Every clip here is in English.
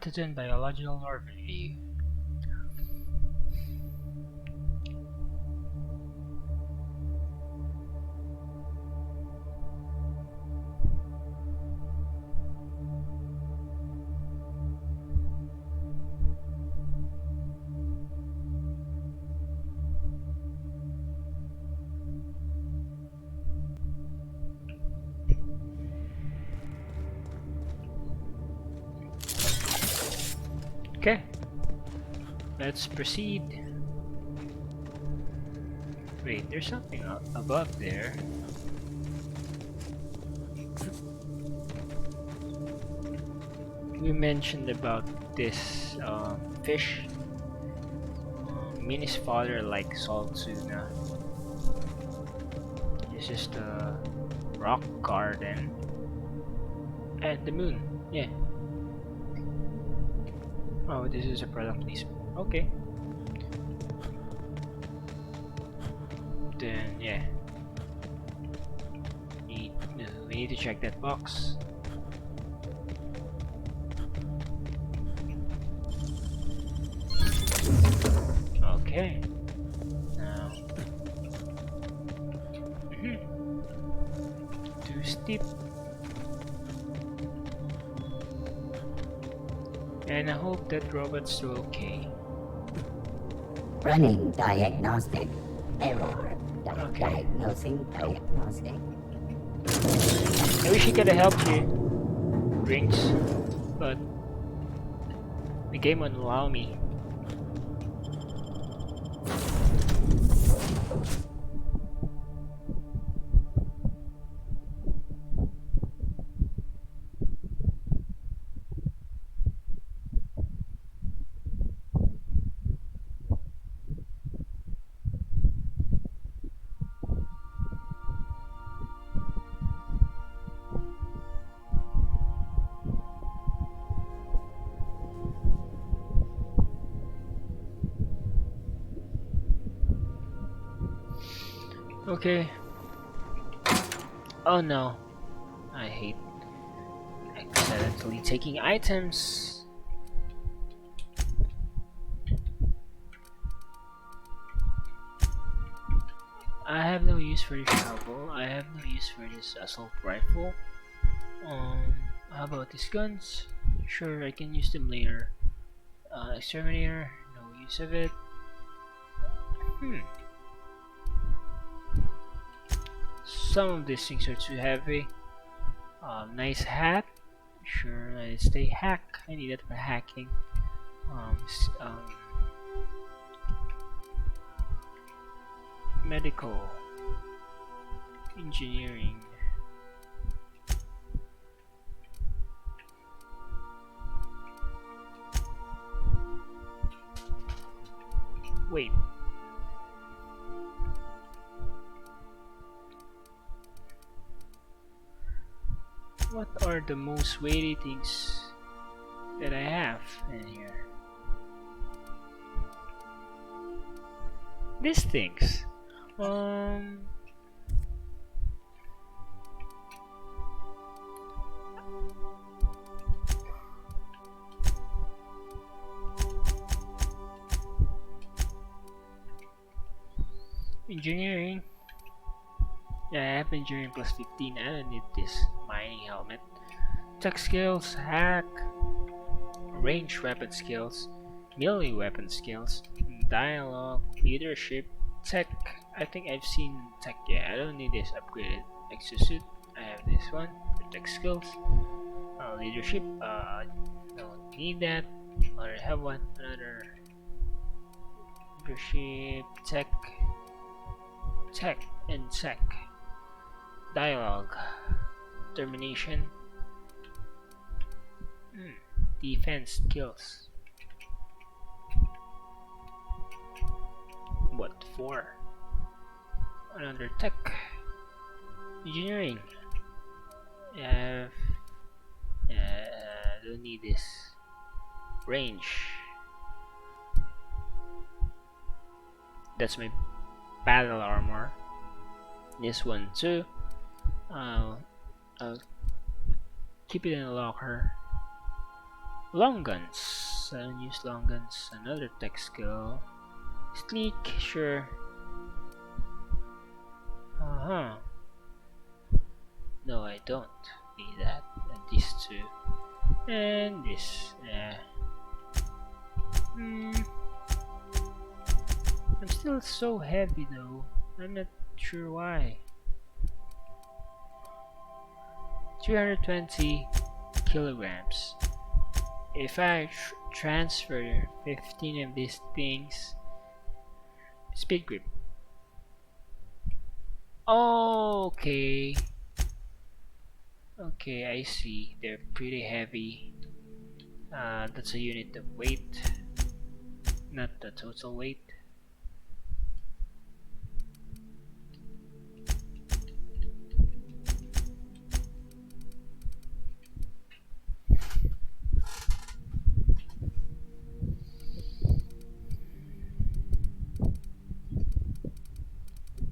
Pathogen biological overview. Okay, let's proceed. Wait, there's something above there. We mentioned about this fish. Minnie's father likes salt tuna. This is the rock garden and the moon. Yeah. Oh, this is a product placement. Okay. Then yeah. We need to check that box. Okay. Now. Too steep. And I hope that robot's still okay. Running diagnostic. Error. Okay. Diagnosing diagnostic. I wish he could have helped you, Rings, but the game won't allow me. Okay. Oh no. I hate accidentally taking items. I have no use for this shovel. I have no use for this assault rifle. How about these guns? Sure, I can use them later. Exterminator, no use of it. Some of these things are too heavy. Nice hat. Sure, I stay hack. I need it for hacking. Medical, engineering. Wait. What are the most weighty things that I have in here? These things. Engineering. Yeah, I have engineering plus 15. I don't need this mining helmet. Tech skills, hack, ranged weapon skills, melee weapon skills, dialogue, leadership, tech. I think I've seen tech. Yeah, I don't need this upgraded exosuit. I have this one for tech skills. Leadership. Don't need that. I already have one. Another leadership, tech, and tech. Dialogue, determination, defense skills. What for? Another tech, engineering. Don't need this. Range. That's my battle armor. This one too. I'll keep it in a locker. Long guns. I don't use long guns. Another tech skill. Sneak, sure. Uh-huh. No, I don't need that. And these two. And this. Hmm. I'm still so heavy though. I'm not sure why. 320 kilograms. If I transfer 15 of these things, speed grip. Okay. Okay, I see. They're pretty heavy. That's a unit of weight, not the total weight.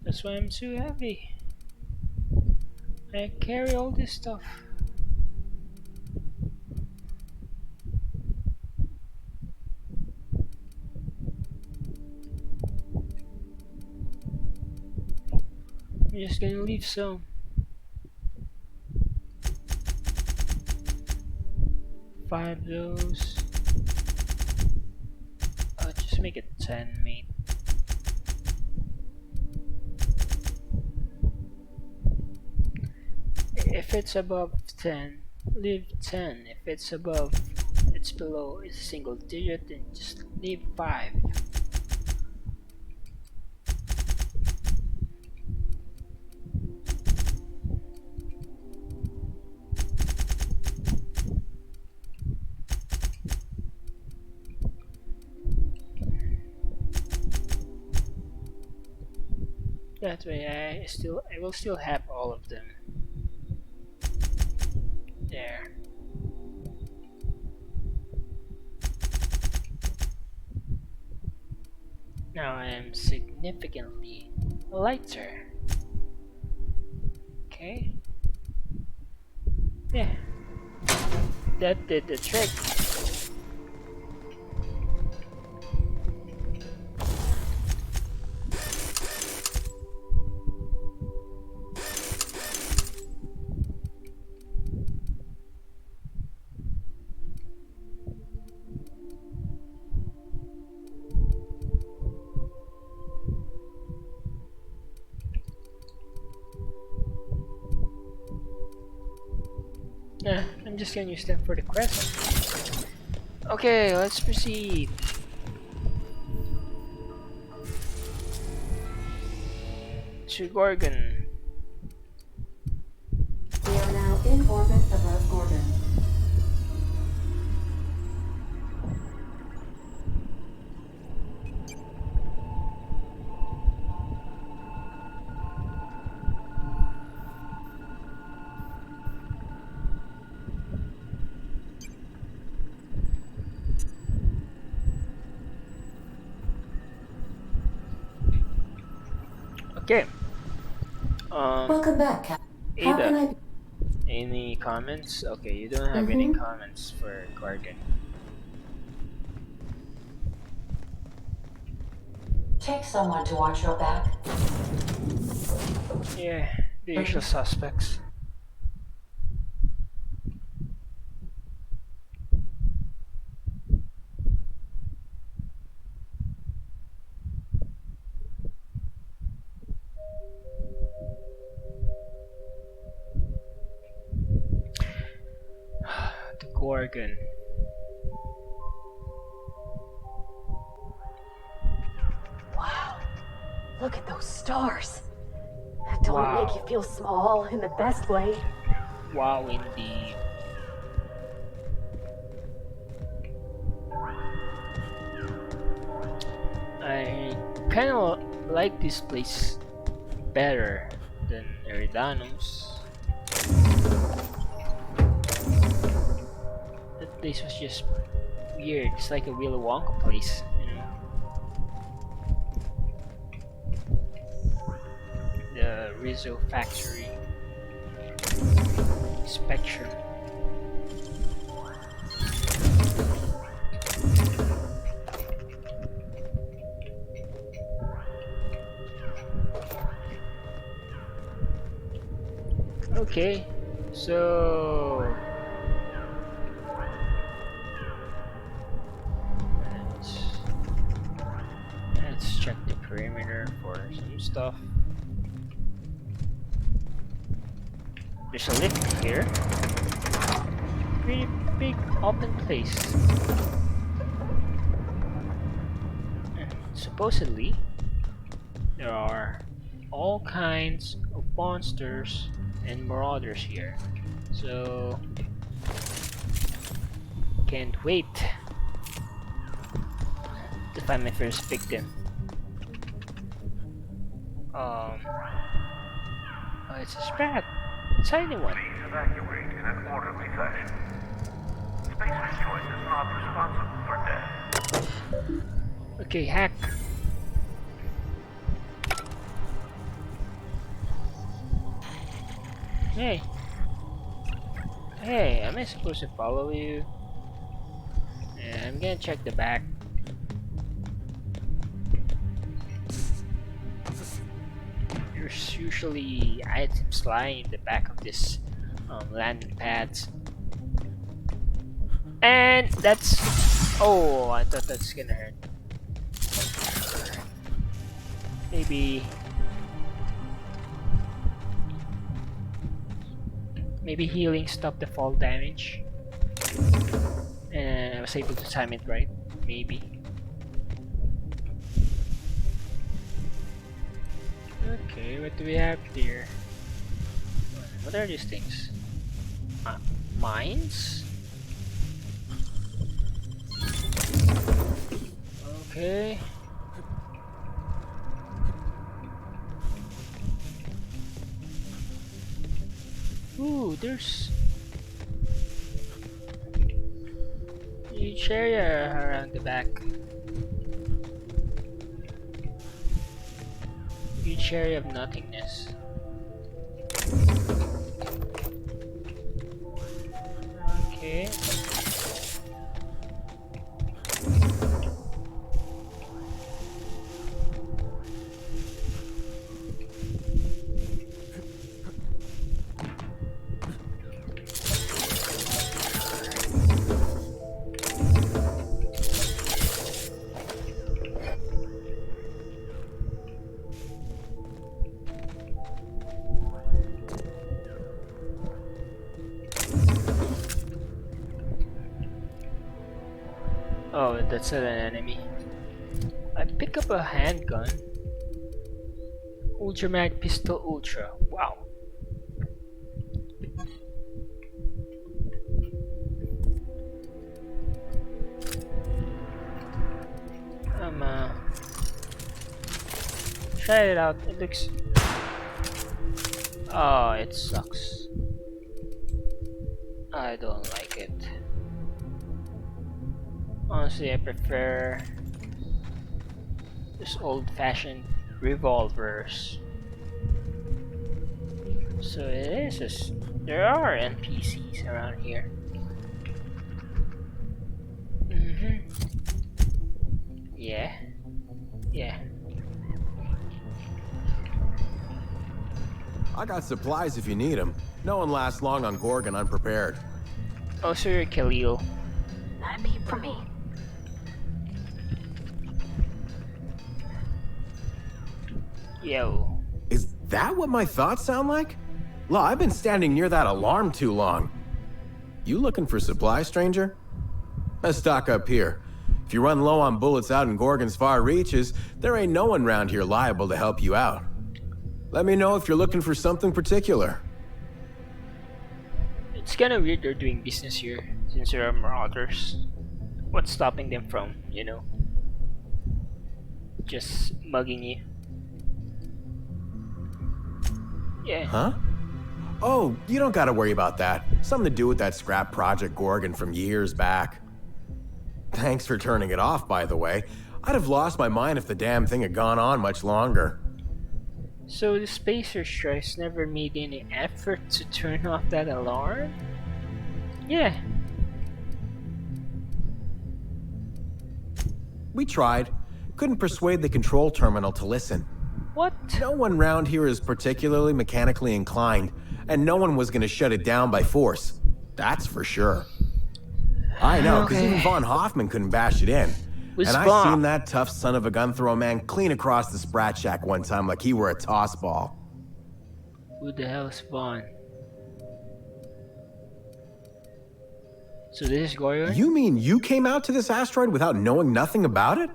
That's why I'm too heavy. I carry all this stuff. I'm just gonna leave some. 5 of those. Just make it 10, mate. If it's above 10, leave 10. If it's above, it's below, it's a single digit, then just leave 5. That way I will still have all of them. There. Now I am significantly lighter. Okay. Yeah. That did the trick. I'm just gonna use them for the quest. Okay, let's proceed. To Gorgon. We are now in orbit above Gorgon. Okay. Welcome back, Cap. How can Ada, I? any comments? Okay, you don't have any comments for Gorgon. Take someone to watch your back. Yeah, the usual suspects. The Gorgon. Wow. Look at those stars. Don't it make you feel small in the best way? Wow, indeed. I kind of like this place better than Eridanos. That place was just weird. It's like a Willy Wonka place, you know. The Rizzo factory. Spectrum. Okay, so let's, let's check the perimeter for some stuff. There's a lift here. Pretty big open place. Supposedly, there are all kinds of monsters and marauders here. So, can't wait to find my first victim. Oh, it's a sprat. Tiny one. Please evacuate in an orderly fashion. Spacer's choice is not responsible for death. Okay, hack. Hey. Hey, am I supposed to follow you? Yeah, I'm gonna check the back. There's usually items lying in the back of this landing pads. And that's... Oh, I thought that's gonna hurt. Maybe healing stopped the fall damage. And I was able to time it right. Maybe. Okay, what do we have here? What are these things? Mines? Okay. Ooh, there's huge area around the back. Huge area of nothingness. Okay. Oh, that's not an enemy. I pick up a handgun. Ultramag Pistol Ultra. Wow. Try it out. It looks... Oh, it sucks. I don't like it. Honestly, I prefer this old-fashioned revolvers. So it is. There are NPCs around here. Yeah. Yeah. I got supplies if you need them. No one lasts long on Gorgon unprepared. Oh, so you're Khalil. Not a peep from me. Yo. Is that what my thoughts sound like? Law, I've been standing near that alarm too long. You looking for supply, stranger? Let's stock up here. If you run low on bullets out in Gorgon's far reaches, there ain't no one round here liable to help you out. Let me know if you're looking for something particular. It's kinda weird they're doing business here, since there are marauders. What's stopping them from, you know, just mugging you? Yeah. Huh? Oh, you don't gotta worry about that. Something to do with that scrap project Gorgon from years back. Thanks for turning it off, by the way. I'd have lost my mind if the damn thing had gone on much longer. So the Spacer Strikes never made any effort to turn off that alarm? Yeah. We tried. Couldn't persuade the control terminal to listen. What? No one round here is particularly mechanically inclined, and no one was gonna shut it down by force. That's for sure. I know, because Okay. even Von Hoffman couldn't bash it in. Who's And I Von? seen that tough son of a gun throw a man clean across the Sprat Shack one time like he were a toss ball. Who the hell is Vaughn? So this is Gorgon? You mean you came out to this asteroid without knowing nothing about it?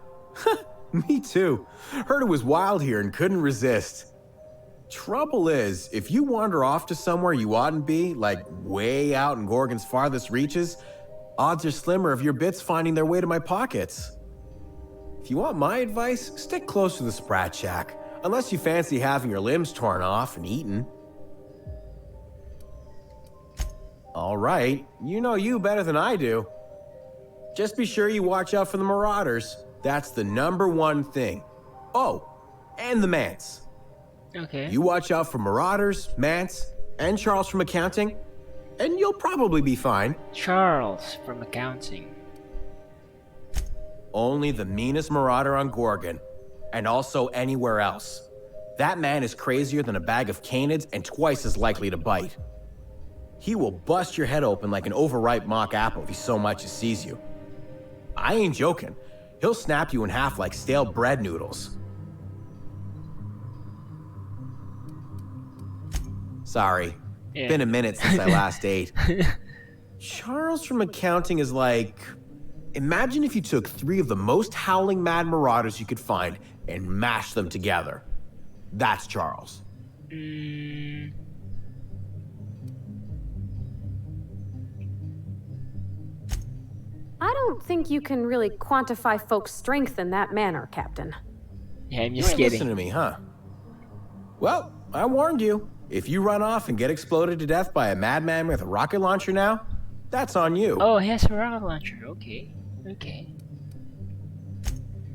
Me too. Heard it was wild here and couldn't resist. Trouble is, if you wander off to somewhere you oughtn't be, like way out in Gorgon's farthest reaches, odds are slimmer of your bits finding their way to my pockets. If you want my advice, stick close to the Sprat Shack, unless you fancy having your limbs torn off and eaten. All right, you know you better than I do. Just be sure you watch out for the Marauders. That's the #1 thing. Oh, and the Mance. Okay. You watch out for Marauders, Mance, and Charles from accounting, and you'll probably be fine. Charles from accounting. Only the meanest Marauder on Gorgon, and also anywhere else. That man is crazier than a bag of canids and twice as likely to bite. He will bust your head open like an overripe mock apple if he so much as sees you. I ain't joking. He'll snap you in half like stale bread noodles. Sorry. Yeah. Been a minute since I last ate. Charles from accounting is like... Imagine if you took 3 of the most howling mad marauders you could find and mashed them together. That's Charles. I don't think you can really quantify folks' strength in that manner, Captain. Yeah, I'm You just ain't kidding. listening to me, huh? Well, I warned you. If you run off and get exploded to death by a madman with a rocket launcher now, that's on you. Oh, he has a rocket launcher. Okay. Okay.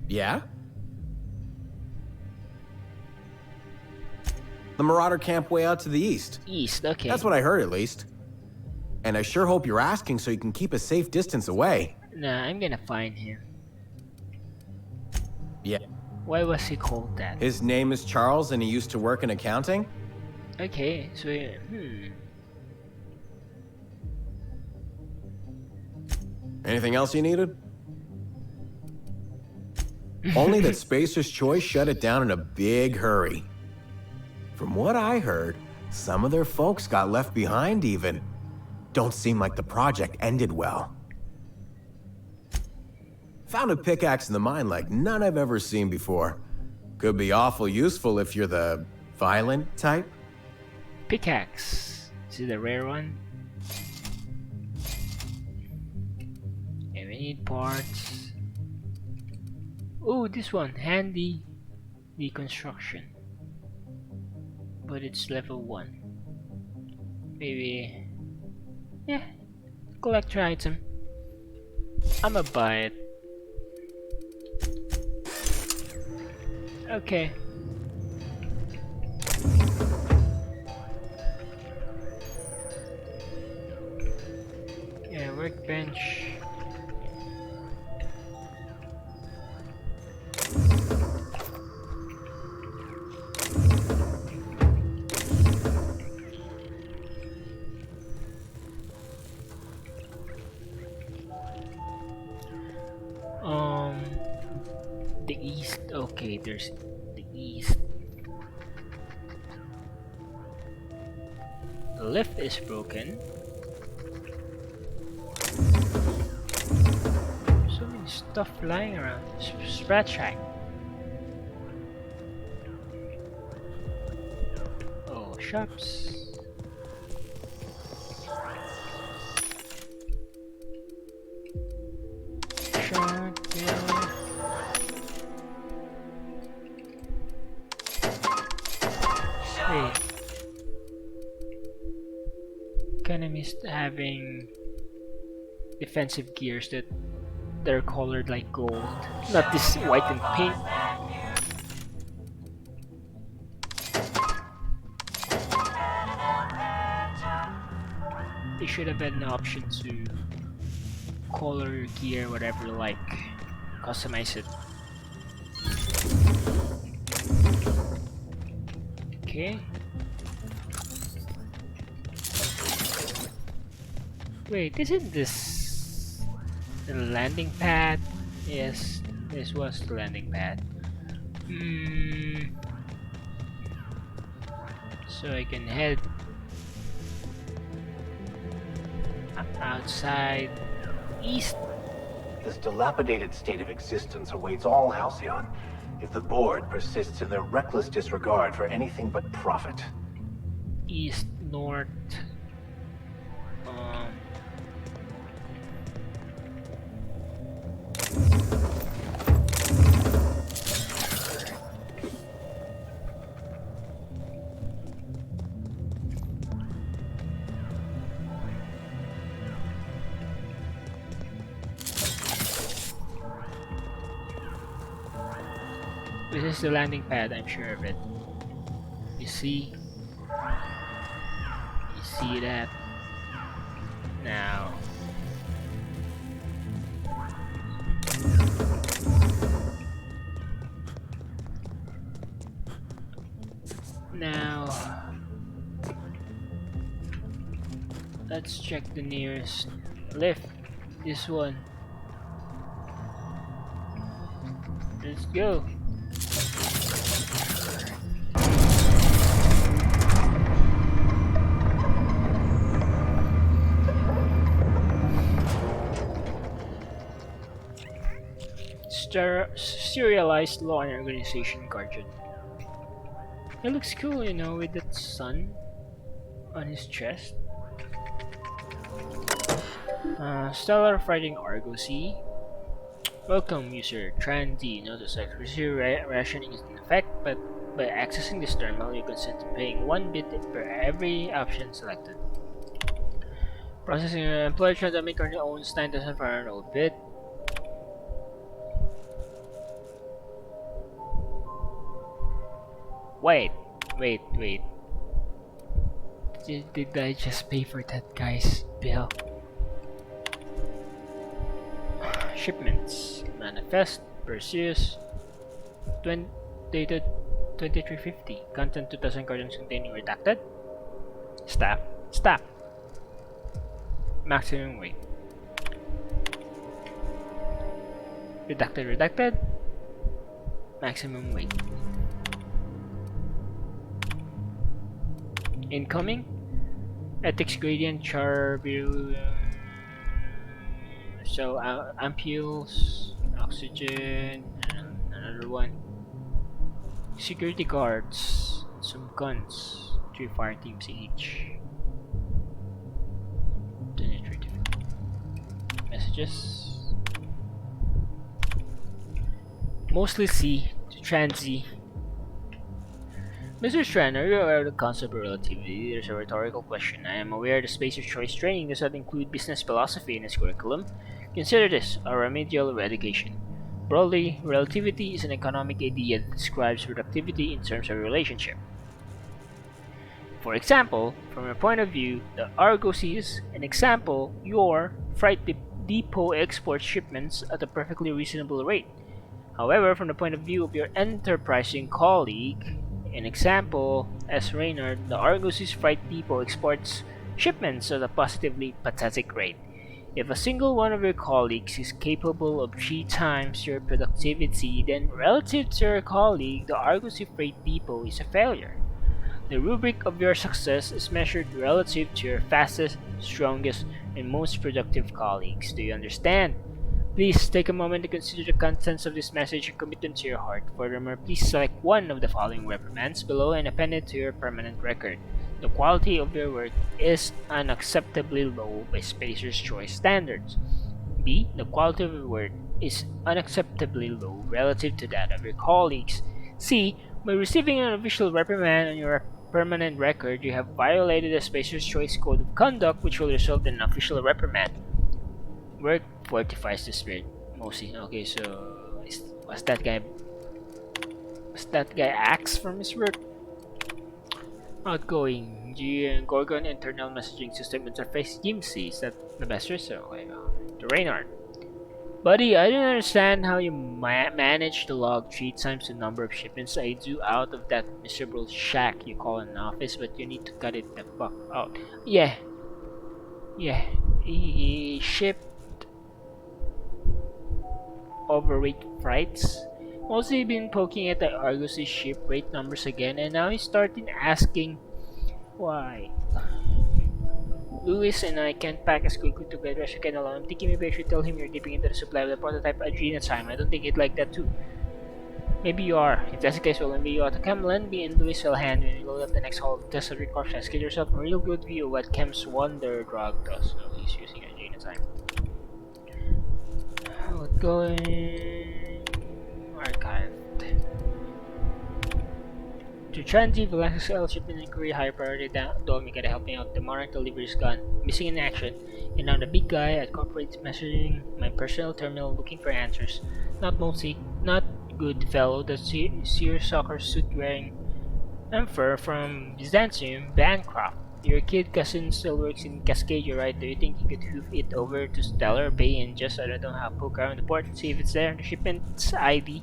Yeah? The Marauder camp way out to the east. East. Okay. That's what I heard, at least. And I sure hope you're asking so you can keep a safe distance away. Nah, I'm gonna find him. Yeah. Why was he called that? His name is Charles and he used to work in accounting? Okay, so Anything else you needed? Only that Spacer's Choice shut it down in a big hurry. From what I heard, some of their folks got left behind even. Don't seem like the project ended well. Found a pickaxe in the mine like none I've ever seen before. Could be awful useful if you're the violent type. pickaxe. Is it a rare one? Okay, we need parts. Oh, this one, handy deconstruction. But it's level 1. Maybe, yeah, collector item. I'ma buy it. Okay. Yeah, workbench. The east. Okay, there's the east. The lift is broken. So many stuff lying around. Sprat shack. Oh, shops. Shotgun. Hey. Enemies having defensive gears that they're colored like gold, not this white and pink. They should have had an option to color your gear whatever you like, customize it. Okay. Wait, isn't this the landing pad? Yes, this was the landing pad. So I can head outside east. This dilapidated state of existence awaits all Halcyon if the board persists in their reckless disregard for anything but profit. East, north. Um, this is the landing pad, I'm sure of it. You see? You see that? Now. Now. Let's check the nearest lift. This one. Let's go. Serialized law and organization Gorgon. It looks cool, you know, with that sun on his chest. Stellar Fighting Argosy. Welcome, user. Tran D. Notice electricity rationing is in effect, but by accessing this terminal, you consent to paying 1 bit per every option selected. Processing employer Transamic currently owns 9,500 bit. Wait. Did I just pay for that guy's bill? Shipments. Manifest. Perseus. Dated 2350. Content 2000 cartons containing redacted. Staff. Maximum weight. Redacted. Maximum weight. Incoming. Ethics gradient so ampules, oxygen, and another one. Security guards, some guns, 3 fire teams each. Messages. Mostly C to Transy. Mr. Strand, are you aware of the concept of relativity? There's a rhetorical question. I am aware the Spacer's Choice training does not include business philosophy in its curriculum. Consider this a remedial education. Broadly, relativity is an economic idea that describes productivity in terms of relationship. For example, from your point of view, the Argosy is an example, your freight depot exports shipments at a perfectly reasonable rate. However, from the point of view of your enterprising colleague, an example, as Reynard, the Argosy's freight depot exports shipments at a positively pathetic rate. If a single one of your colleagues is capable of 3 times your productivity, then relative to your colleague, the Argosy freight depot is a failure. The rubric of your success is measured relative to your fastest, strongest, and most productive colleagues. Do you understand? Please take a moment to consider the contents of this message and commit them to your heart. Furthermore, please select one of the following reprimands below and append it to your permanent record. The quality of your work is unacceptably low by Spacer's Choice standards. B. The quality of your work is unacceptably low relative to that of your colleagues. C. By receiving an official reprimand on your permanent record, you have violated the Spacer's Choice Code of Conduct, which will result in an official reprimand. Work fortifies the spirit. Mostly. Okay, so was that guy axed from his work? Outgoing. Gorgon internal messaging system interface Jimsy. Is that the best result? Okay, to Reynard. Buddy, I don't understand how you manage to log 3 times the number of shipments I do out of that miserable shack you call an office, but you need to cut it the fuck out. Yeah, yeah. He shipped overweight freights. Mostly been poking at the Argos' ship rate numbers again, and now he's starting asking why. Lewis and I can't pack as quickly together as you can alone. I'm thinking maybe I should tell him you're dipping into the supply of the prototype Adrenocime. I don't think he'd like that too. Maybe you are. If that's the case, well, maybe you ought to come lend me and Lewis will hand when we load up the next haul of test records. Get yourself a real good view of what Chem's wonder drug does. So he's using Adrenocime. Outgoing archived. To try and leave Alexis L shipment inquiry higher priority Dom, you gotta help me out. The Monarch delivery is gone. Missing in action. And now the big guy at corporate messaging my personal terminal looking for answers. Not good fellow, the seersucker suit wearing Emperor from Byzantium, Bancroft. Your kid cousin still works in Cascadia, right? Do you think you could hoof it over to Stellar Bay and just, I don't know how, poke around the port and see if it's there? The shipment's ID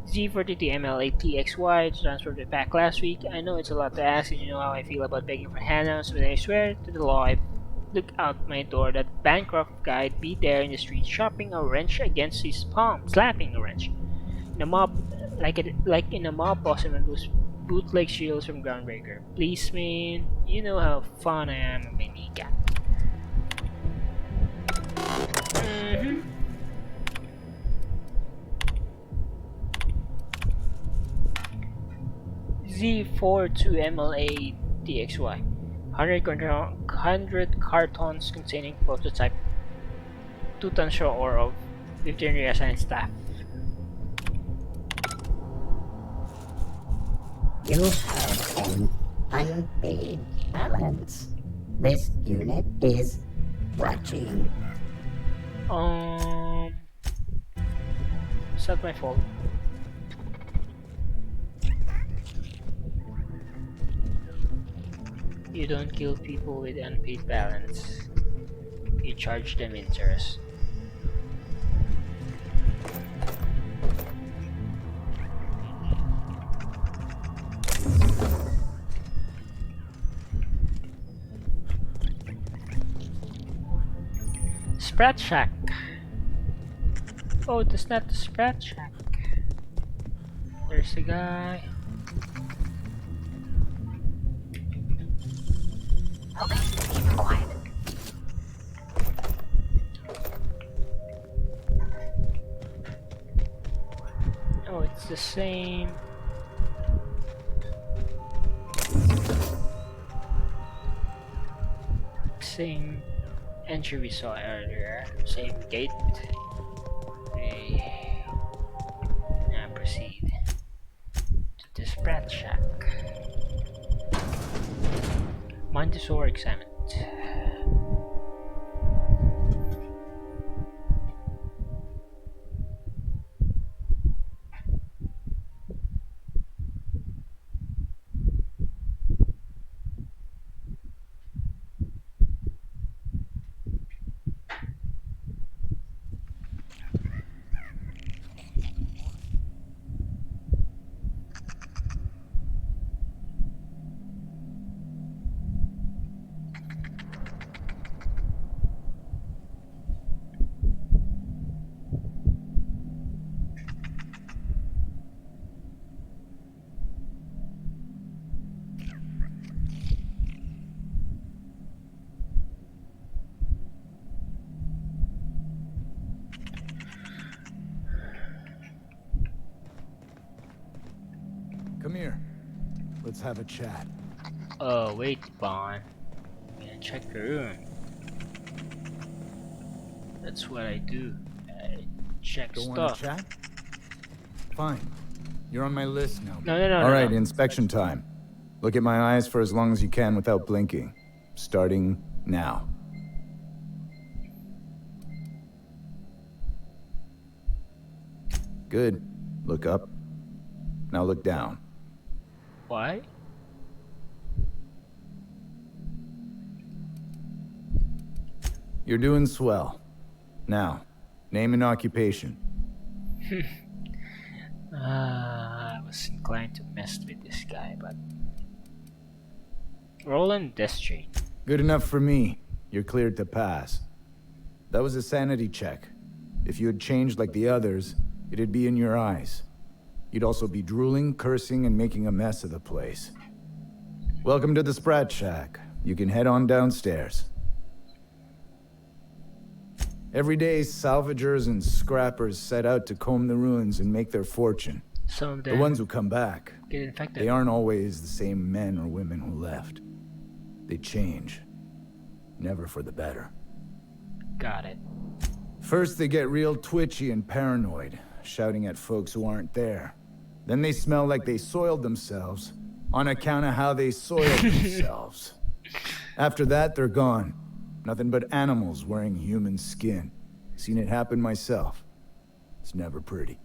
Z42ML8TXY transferred the pack last week. I know it's a lot to ask, and you know how I feel about begging for handouts, but I swear to the law, I look out my door that Bancroft guy'd be there in the street shopping a wrench against his palm, slapping a wrench. In a mob, like in a mob boss and those bootleg shields from Groundbreaker. Please, man, you know how fond I am of my kneecap. Z42MLA DXY. 100 cartons containing prototype 2-ton shore ore of 15 reassigned staff. You have an unpaid balance. This unit is watching. It's not my fault. You don't kill people with unpaid balance. You charge them interest. Sprat Shack. Oh, that's not the Sprat Shack. There's a guy. Okay, keep it quiet. Oh, it's the same. Same entry we saw earlier. Same gate. Okay. Now proceed to the Sprat Shack. Montessori examined. Come here. Let's have a chat. Oh, wait, Bond. I'm gonna check the room. That's what I do. I check Don't want stuff. to chat? Fine. You're on my list now. No. All right, inspection time. Look at my eyes for as long as you can without blinking. Starting now. Good. Look up. Now look down. Why? You're doing swell. Now, Name and occupation. I was inclined to mess with this guy, but Roland Destrain. Good enough for me. You're cleared to pass. That was a sanity check. If you had changed like the others, it'd be in your eyes. You'd also be drooling, cursing, and making a mess of the place. Welcome to the Sprat Shack. You can head on downstairs. Every day, salvagers and scrappers set out to comb the ruins and make their fortune. Some of The them ones who come back, get infected. they aren't always the same men or women who left. They change. Never for the better. Got it. First, they get real twitchy and paranoid, shouting at folks who aren't there. Then they smell like they soiled themselves, on account of how they soiled themselves. After that, they're gone. Nothing but animals wearing human skin. Seen it happen myself. It's never pretty.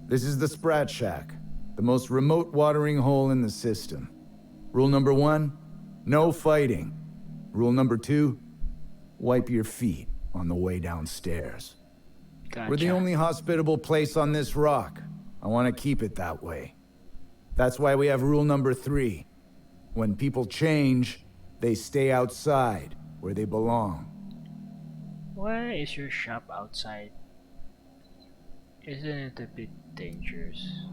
This is the Sprat Shack, the most remote watering hole in the system. Rule number 1, no fighting. Rule number 2, wipe your feet on the way downstairs. Gotcha. We're the only hospitable place on this rock. I want to keep it that way. That's why we have rule number 3. When people change, they stay outside, where they belong. Why is your shop outside? Isn't it a bit dangerous?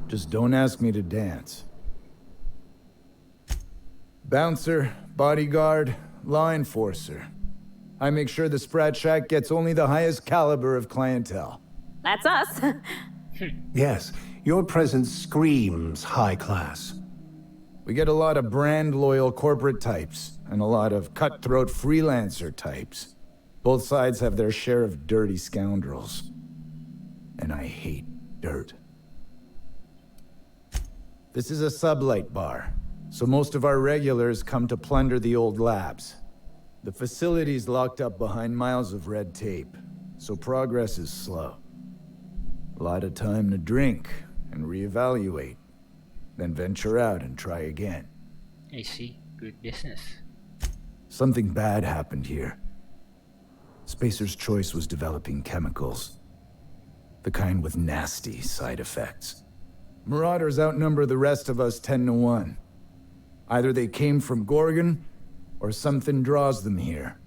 Just don't ask me to dance. Bouncer, bodyguard, law enforcer. I make sure the Sprat Shack gets only the highest caliber of clientele. That's us. Yes, your presence screams high class. We get a lot of brand-loyal corporate types, and a lot of cutthroat freelancer types. Both sides have their share of dirty scoundrels. And I hate dirt. This is a sublight bar, so most of our regulars come to plunder the old labs. The facility's locked up behind miles of red tape, so progress is slow. A lot of time to drink and reevaluate, then venture out and try again. I see. Good business. Something bad happened here. Spacer's Choice was developing chemicals. The kind with nasty side effects. Marauders outnumber the rest of us 10 to 1. Either they came from Gorgon, or something draws them here.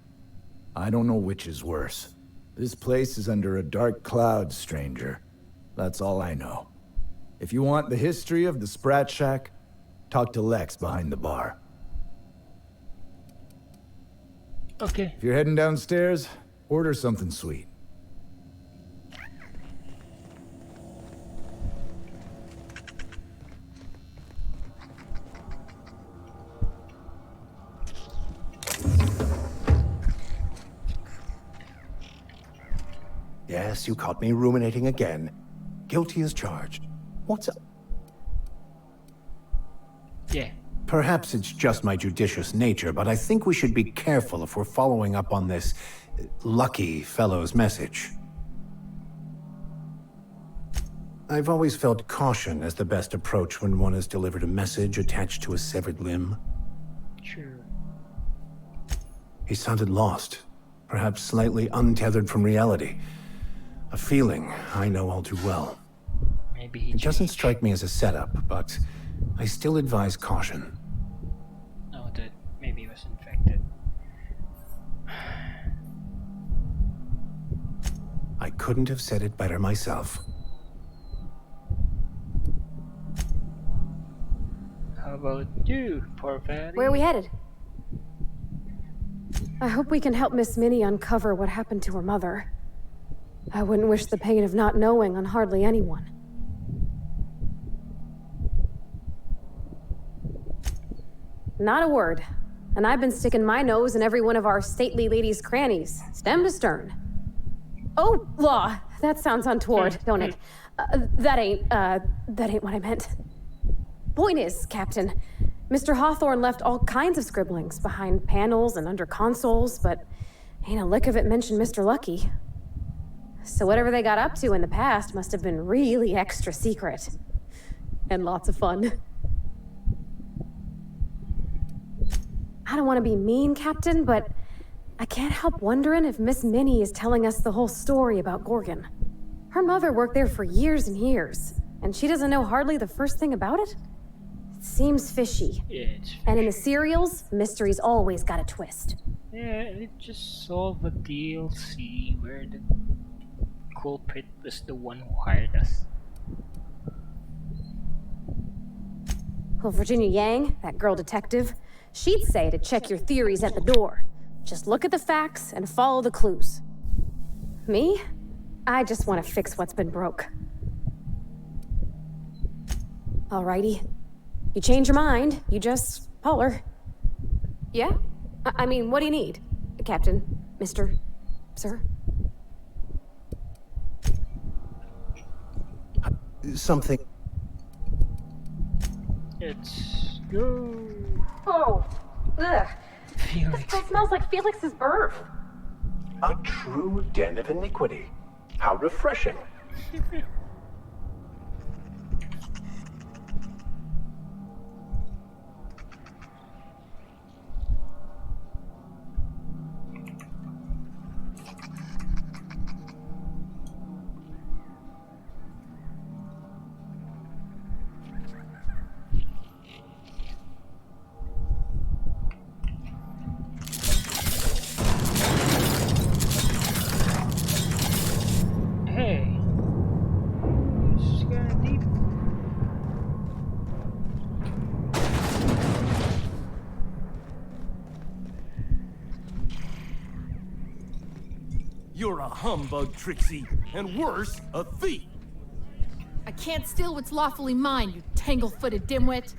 I don't know which is worse. This place is under a dark cloud, stranger. That's all I know. If you want the history of the Sprat Shack, talk to Lex behind the bar. Okay. If you're heading downstairs, order something sweet. Yes, you caught me ruminating again. Guilty as charged. What's up? Yeah. Perhaps it's just my judicious nature, but I think we should be careful if we're following up on this lucky fellow's message. I've always felt caution as the best approach when one has delivered a message attached to a severed limb. Sure. He sounded lost, perhaps slightly untethered from reality. A feeling I know all too well. Maybe he It doesn't changed. strike me as a setup, but I still advise caution. Oh, that maybe he was infected. I couldn't have said it better myself. How about you, poor fatty? Where are we headed? I hope we can help Miss Minnie uncover what happened to her mother. I wouldn't wish the pain of not knowing on hardly anyone. Not a word. And I've been sticking my nose in every one of our stately ladies' crannies, stem to stern. Oh, law. That sounds untoward, don't it? That ain't what I meant. Point is, Captain, Mr. Hawthorne left all kinds of scribblings behind panels and under consoles, but ain't a lick of it mentioned Mr. Lucky. So whatever they got up to in the past must have been really extra secret. And lots of fun. I don't want to be mean, Captain, but I can't help wondering if Miss Minnie is telling us the whole story about Gorgon. Her mother worked there for years and years, and she doesn't know hardly the first thing about it? It seems fishy. Yeah, it's And in the serials, mysteries always got a twist. yeah, it just solved the DLC where the culprit was the one who hired us. Well, Virginia Yang, that girl detective, she'd say to check your theories at the door. Just look at the facts and follow the clues. Me? I just want to fix what's been broke. Alrighty. You change your mind, you just holler. Yeah? I mean, what do you need? Captain? Mr. Sir? Something. Let's go. Oh! Ugh! Felix. This smells like Felix's birth. A true den of iniquity. How refreshing. Hey. This is kinda deep. You're a humbug, Trixie, and worse, a thief. I can't steal what's lawfully mine, you tangle-footed dimwit.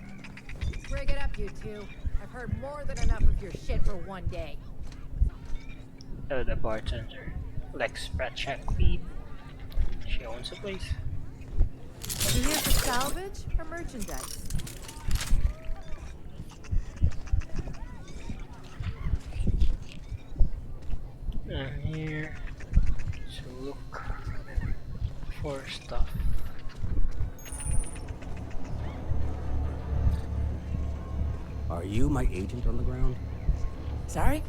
Bring it up, you two. I've heard more than enough of your shit for one day. Oh, the bartender. Lex Pratchett Weed. She owns the place. You here for salvage or merchandise? I'm here to look for stuff. Are you my agent on the ground? Sorry?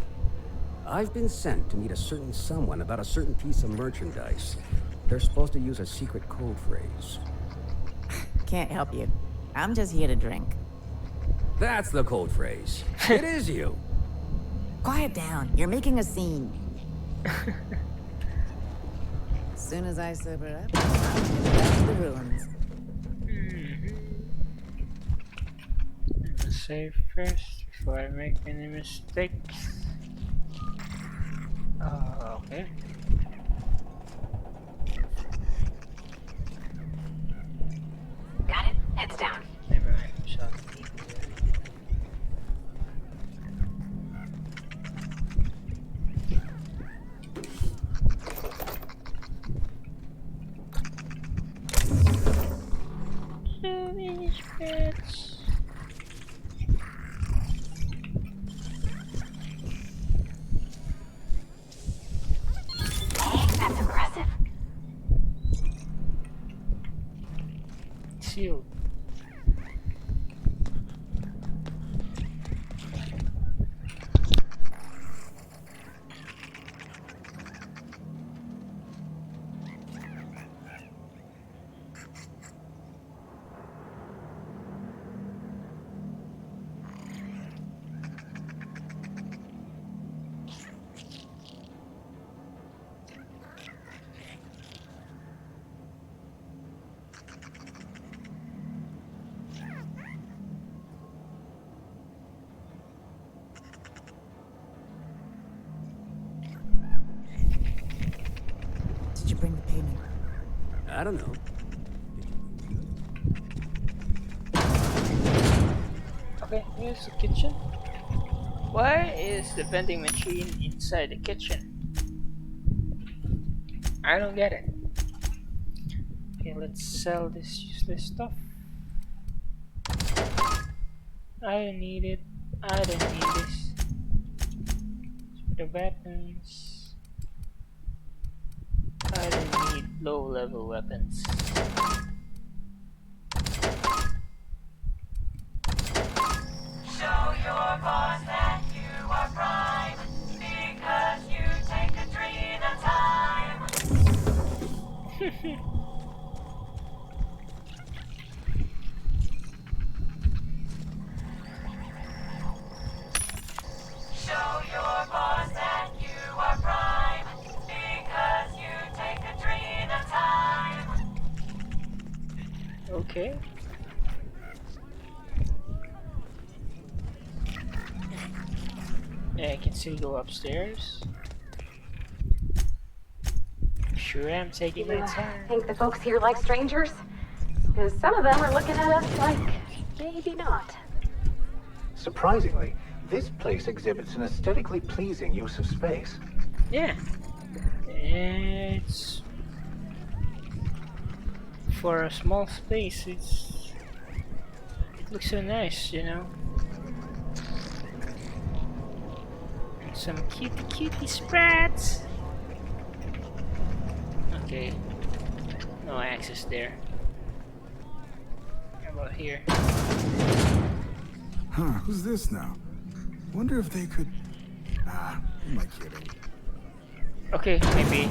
I've been sent to meet a certain someone about a certain piece of merchandise. They're supposed to use a secret code phrase. Can't help you. I'm just here to drink. That's the code phrase. It is you. Quiet down. You're making a scene. As soon as I sober up, I'll head back to the ruins. Let's save first before I make any mistakes. Okay. Got it. Heads down. Never mind. Shall keep. So many pets. That's impressive. Sealed. Did you bring the payment? I don't know. Okay, here's the kitchen. Why is the vending machine inside the kitchen? I don't get it. Okay, let's sell this useless stuff. I don't need it. I don't need this. For the weapons. I don't need low level weapons. Show your boss that you are prime, because Okay. Yeah, I can still go upstairs. Sure, I'm taking my You time. think the folks here like strangers? Because some of them are looking at us like maybe not. Surprisingly, this place exhibits an aesthetically pleasing use of space. Yeah. It's for a small space. It looks so nice, you know. Some cutie sprats. Okay. No access there. How about here? Huh, who's this now? Wonder if they could... Nah, who am I kidding? Okay, maybe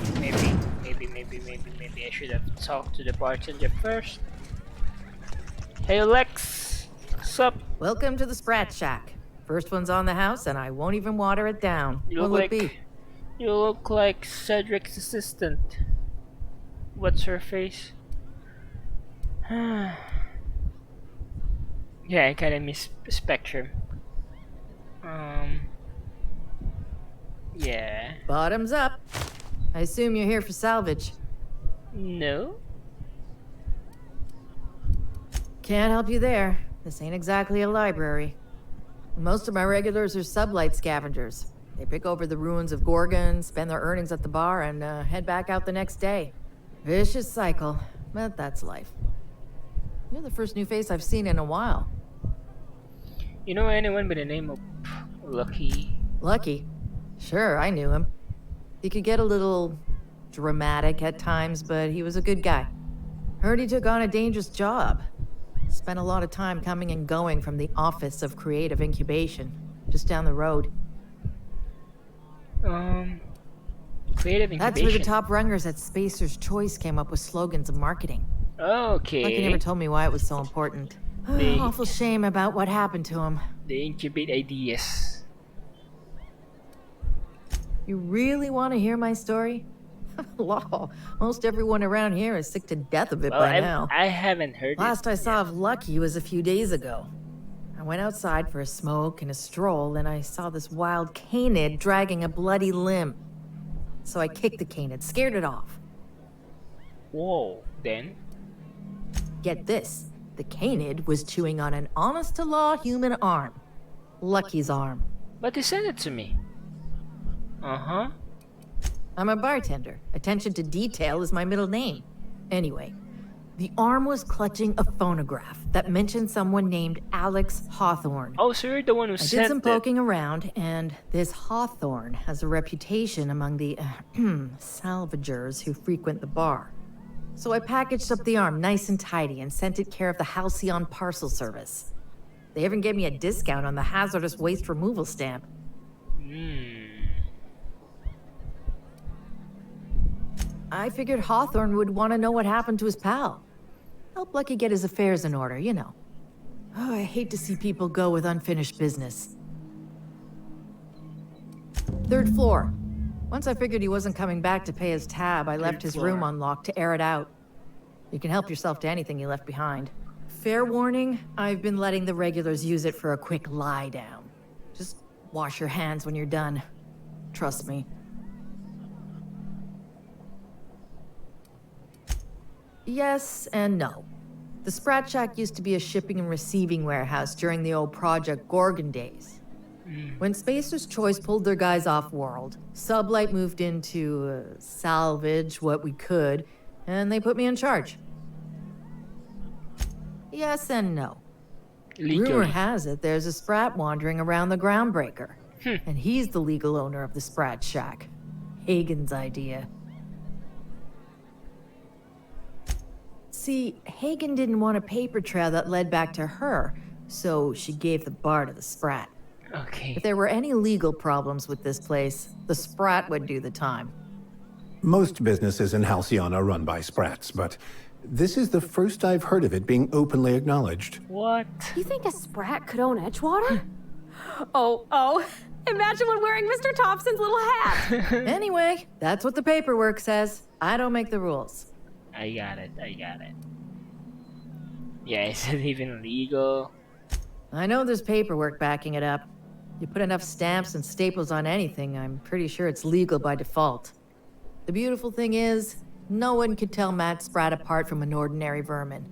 I should have talked to the bartender first. Hey Lex, sup? Welcome to the Sprat Shack. First one's on the house, and I won't even water it down. You What'll look it be? like you look like Cedric's assistant. What's her face? Yeah, I kinda miss Spectrum. Yeah. Bottoms up. I assume you're here for salvage. No. Can't help you there. This ain't exactly a library. Most of my regulars are sublight scavengers. They pick over the ruins of Gorgon, spend their earnings at the bar, and head back out the next day. Vicious cycle, but that's life. You're the first new face I've seen in a while. You know anyone by the name of Lucky? Lucky? Sure, I knew him. He could get a little dramatic at times, but he was a good guy. Heard he took on a dangerous job. Spent a lot of time coming and going from the Office of Creative Incubation, just down the road. Creative Incubation? That's where the top rungers at Spacer's Choice came up with slogans and marketing. Okay. Lucky never told me why it was so important. Awful shame about what happened to him. They incubate ideas. You really want to hear my story? Law, most everyone around here is sick to death of it by now. I haven't heard Last I saw of Lucky was a few days ago. I went outside for a smoke and a stroll, and I saw this wild canid dragging a bloody limb. So I kicked the canid, scared it off. Whoa, then? Get this. The canid was chewing on an honest-to-law human arm. Lucky's arm. But they sent it to me. Uh-huh. I'm a bartender. Attention to detail is my middle name. Anyway, the arm was clutching a phonograph that mentioned someone named Alex Hawthorne. Oh, so you're the one who sent it. I did some poking around, and this Hawthorne has a reputation among the salvagers who frequent the bar. So I packaged up the arm nice and tidy and sent it care of the Halcyon Parcel Service. They even gave me a discount on the hazardous waste removal stamp. I figured Hawthorne would want to know what happened to his pal. Help Lucky get his affairs in order, you know. Oh, I hate to see people go with unfinished business. 3rd floor. Once I figured he wasn't coming back to pay his tab, I left his room unlocked to air it out. You can help yourself to anything you left behind. Fair warning, I've been letting the regulars use it for a quick lie down. Just wash your hands when you're done. Trust me. Yes and no. The Sprat Shack used to be a shipping and receiving warehouse during the old Project Gorgon days. When Spacer's Choice pulled their guys off-world, Sublight moved in to salvage what we could, and they put me in charge. Yes and no. Rumor has it there's a Sprat wandering around the Groundbreaker, and he's the legal owner of the Sprat Shack. Hagen's idea. See, Hagen didn't want a paper trail that led back to her, so she gave the bar to the Sprat. Okay. If there were any legal problems with this place, the Sprat would do the time. Most businesses in Halcyon are run by Sprats, but this is the first I've heard of it being openly acknowledged. What? You think a Sprat could own Edgewater? oh. Imagine one wearing Mr. Thompson's little hat. Anyway, that's what the paperwork says. I don't make the rules. I got it. Yeah, is it even legal? I know there's paperwork backing it up. You put enough stamps and staples on anything, I'm pretty sure it's legal by default. The beautiful thing is, no one could tell Matt Spratt apart from an ordinary vermin.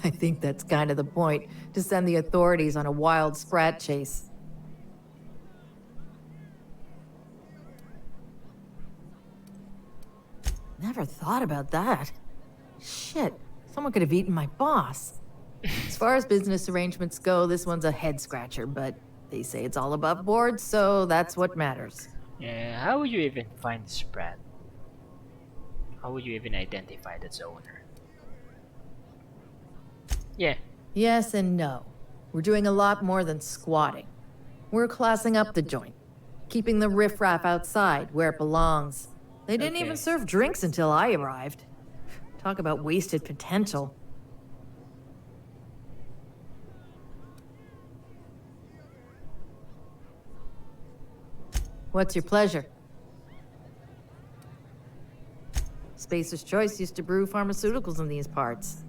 I think that's kind of the point, to send the authorities on a wild Spratt chase. Never thought about that. Shit, someone could have eaten my boss. As far as business arrangements go, this one's a head-scratcher, but they say it's all above board, so that's what matters. Yeah, how would you even find Sprat? How would you even identify its owner? Yeah. Yes and no. We're doing a lot more than squatting. We're classing up the joint, keeping the riffraff outside where it belongs. They didn't even serve drinks until I arrived. Talk about wasted potential. What's your pleasure? Spacer's Choice used to brew pharmaceuticals in these parts.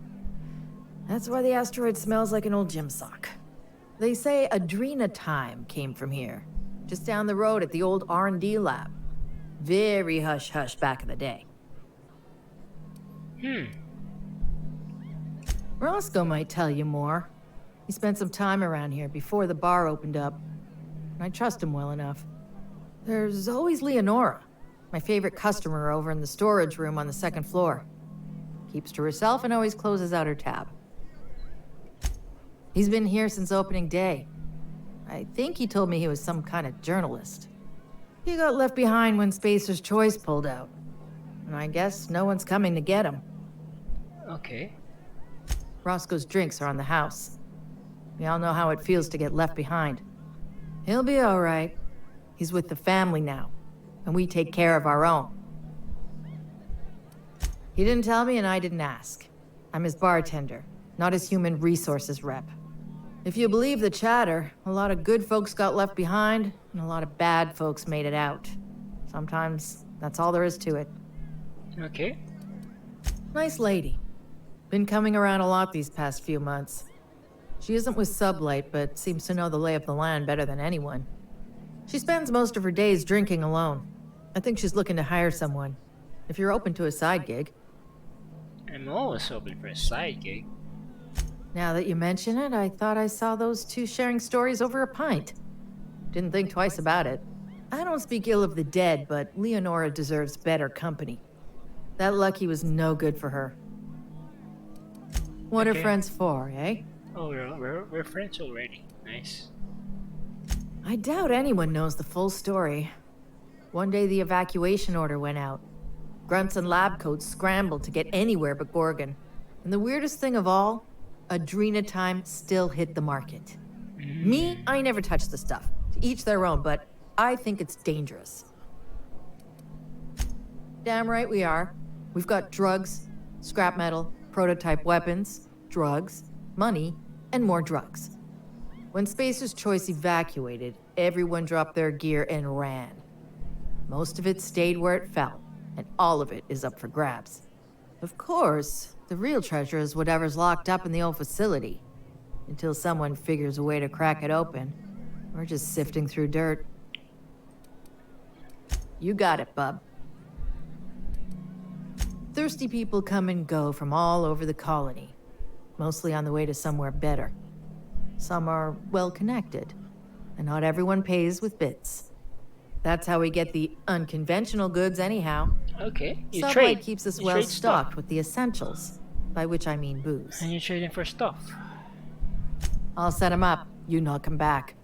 That's why the asteroid smells like an old gym sock. They say Adrenatime came from here, just down the road at the old R&D lab. Very hush-hush back in the day. Roscoe might tell you more. He spent some time around here before the bar opened up, and I trust him well enough. There's always Leonora, my favorite customer over in the storage room on the second floor. Keeps to herself and always closes out her tab. He's been here since opening day. I think he told me he was some kind of journalist. He got left behind when Spacer's Choice pulled out. And I guess no one's coming to get him. Okay. Roscoe's drinks are on the house. We all know how it feels to get left behind. He'll be all right. He's with the family now, and we take care of our own. He didn't tell me and I didn't ask. I'm his bartender, not his human resources rep. If you believe the chatter, a lot of good folks got left behind, and a lot of bad folks made it out. Sometimes that's all there is to it. Okay. Nice lady. Been coming around a lot these past few months. She isn't with Sublight, but seems to know the lay of the land better than anyone. She spends most of her days drinking alone. I think she's looking to hire someone. If you're open to a side gig. I'm always open for a side gig. Now that you mention it, I thought I saw those two sharing stories over a pint. Didn't think twice about it. I don't speak ill of the dead, but Leonora deserves better company. That Lucky was no good for her. What are friends for, eh? Oh, we're friends already. Nice. I doubt anyone knows the full story. One day the evacuation order went out. Grunts and lab coats scrambled to get anywhere but Gorgon. And the weirdest thing of all, Adrenatime still hit the market. Me, I never touched the stuff. To each their own, but I think it's dangerous. Damn right we are. We've got drugs, scrap metal, prototype weapons, drugs, money, and more drugs. When Spacer's Choice evacuated, everyone dropped their gear and ran. Most of it stayed where it fell, and all of it is up for grabs. Of course, the real treasure is whatever's locked up in the old facility. Until someone figures a way to crack it open, we're just sifting through dirt. You got it, bub. Thirsty people come and go from all over the colony, mostly on the way to somewhere better. Some are well-connected, and not everyone pays with bits. That's how we get the unconventional goods anyhow. Okay, you Sublight trade. keeps us You well trade stocked stuff. with the essentials, by which I mean booze. And you're trading for stuff. I'll set him up. You knock him back.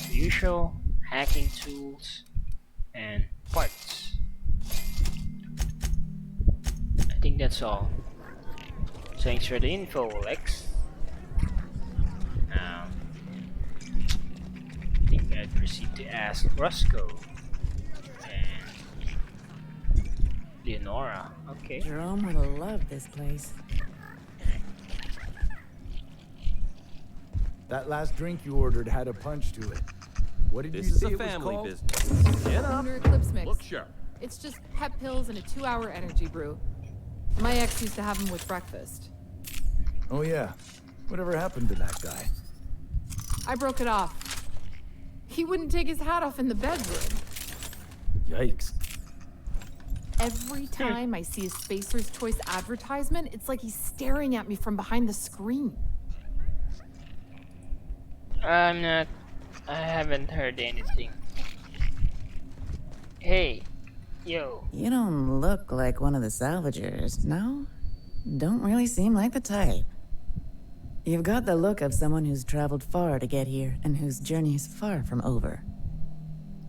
The usual hacking tools and parts. I think that's all. Thanks for the info, Lex. Now, I think I'd proceed to ask Roscoe and Leonora. Okay. Jerome would have loved this place. That last drink you ordered had a punch to it. What did This you is say a it was family called? business. Get up. Lunar Eclipse mix. Look sharp. It's just pep pills and a 2-hour energy brew. My ex used to have them with breakfast. Oh yeah. Whatever happened to that guy? I broke it off. He wouldn't take his hat off in the bedroom. Yikes. Every time I see a Spacer's Choice advertisement, it's like he's staring at me from behind the screen. I haven't heard anything. Hey, yo. You don't look like one of the salvagers, no? Don't really seem like the type. You've got the look of someone who's traveled far to get here and whose journey is far from over.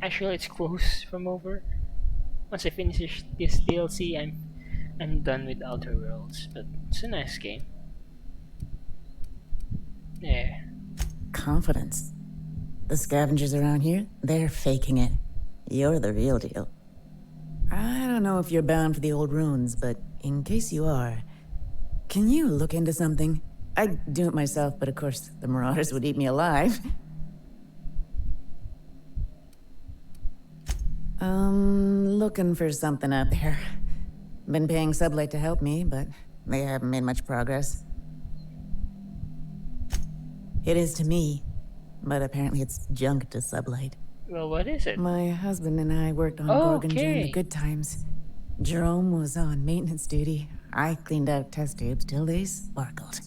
Actually, it's close from over. Once I finish this DLC, I'm done with Outer Worlds, but it's a nice game. Yeah. Confidence. The scavengers around here, they're faking it. You're the real deal. I don't know if you're bound for the old ruins, but in case you are, can you look into something? I'd do it myself, but of course, the Marauders would eat me alive. Looking for something out there. Been paying Sublight to help me, but they haven't made much progress. It is to me, but apparently it's junk to Sublight. Well, what is it? My husband and I worked on Gorgon during the good times. Jerome was on maintenance duty. I cleaned out test tubes till they sparkled.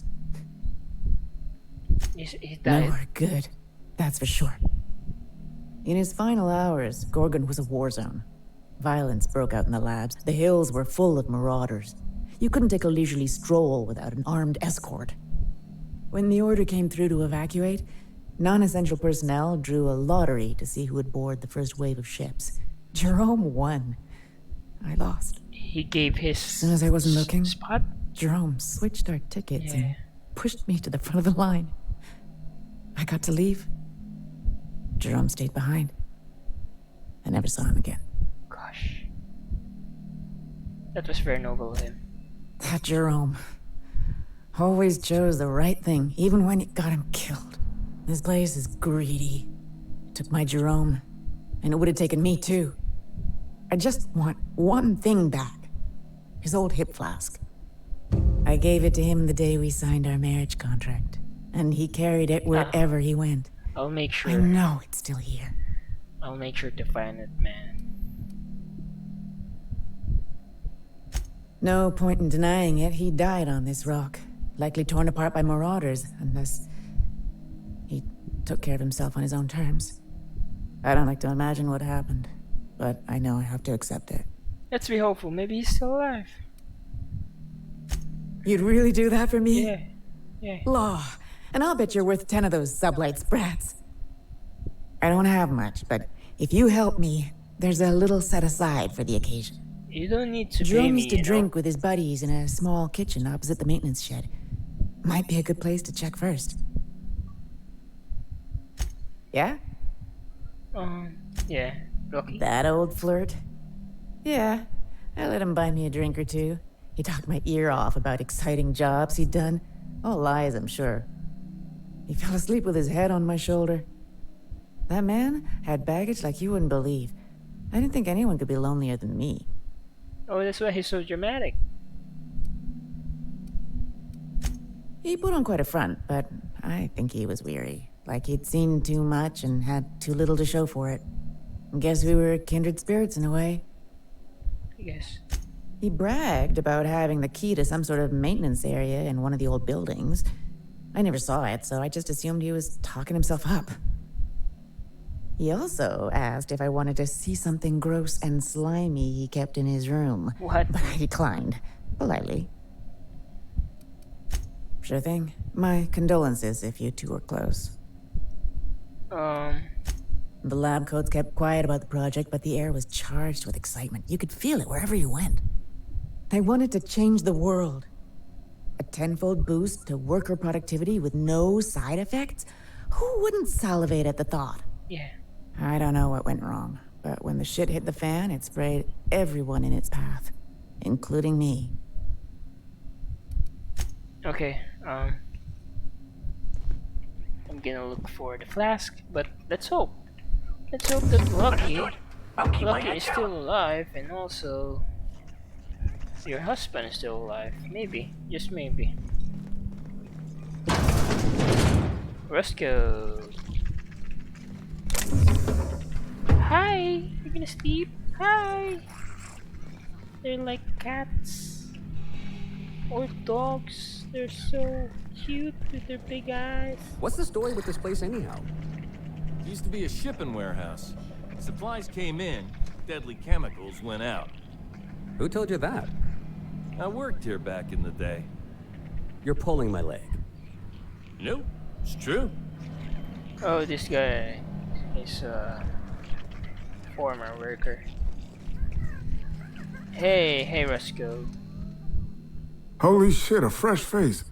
He died. Nowhere good, that's for sure. In his final hours, Gorgon was a war zone. Violence broke out in the labs. The hills were full of marauders. You couldn't take a leisurely stroll without an armed escort. When the order came through to evacuate, non-essential personnel drew a lottery to see who would board the first wave of ships. Jerome won. I lost. He gave his As soon as I wasn't looking, spot? Jerome switched our tickets and pushed me to the front of the line. I got to leave. Jerome stayed behind. I never saw him again. Gosh. That was very noble of him. That Jerome always chose the right thing, even when it got him killed. This place is greedy. It took my Jerome, and it would have taken me too. I just want one thing back. His old hip flask. I gave it to him the day we signed our marriage contract, and he carried it wherever he went. I'll make sure. I know it's still here. I'll make sure to find it, man. No point in denying it, he died on this rock. Likely torn apart by marauders, unless he took care of himself on his own terms. I don't like to imagine what happened, but I know I have to accept it. Let's be hopeful. Maybe he's still alive. You'd really do that for me? Yeah. Yeah. Law. And I'll bet you're worth 10 of those Sublight sprats. I don't have much, but if you help me, there's a little set aside for the occasion. You don't need to pay Jerome me, used to drink with his buddies in a small kitchen opposite the maintenance shed. Might be a good place to check first. Yeah? Yeah. Rocky. That old flirt? Yeah, I let him buy me a drink or two. He talked my ear off about exciting jobs he'd done. All lies, I'm sure. He fell asleep with his head on my shoulder. That man had baggage like you wouldn't believe. I didn't think anyone could be lonelier than me. Oh, that's why he's so dramatic. He put on quite a front, but I think he was weary. Like he'd seen too much and had too little to show for it. Guess we were kindred spirits in a way. I guess. He bragged about having the key to some sort of maintenance area in one of the old buildings. I never saw it, so I just assumed he was talking himself up. He also asked if I wanted to see something gross and slimy he kept in his room. What? But I declined, politely. Sure thing. My condolences if you two were close. The lab coats kept quiet about the project, but the air was charged with excitement. You could feel it wherever you went. They wanted to change the world. A tenfold boost to worker productivity with no side effects? Who wouldn't salivate at the thought? Yeah. I don't know what went wrong, but when the shit hit the fan, it sprayed everyone in its path, including me. Okay, I'm gonna look for the flask, but let's hope. Let's hope that Rocky I'll keep my Lucky head is down. still alive, and also your husband is still alive. Maybe, just maybe. Roscoe. Hi, you're gonna sleep? Hi. They're like cats or dogs. They're so cute with their big eyes. What's the story with this place anyhow? It used to be a shipping warehouse. Supplies came in, deadly chemicals went out. Who told you that? I worked here back in the day. You're pulling my leg. Nope, it's true. Oh, this guy is a former worker. Hey, Roscoe. Holy shit, a fresh face.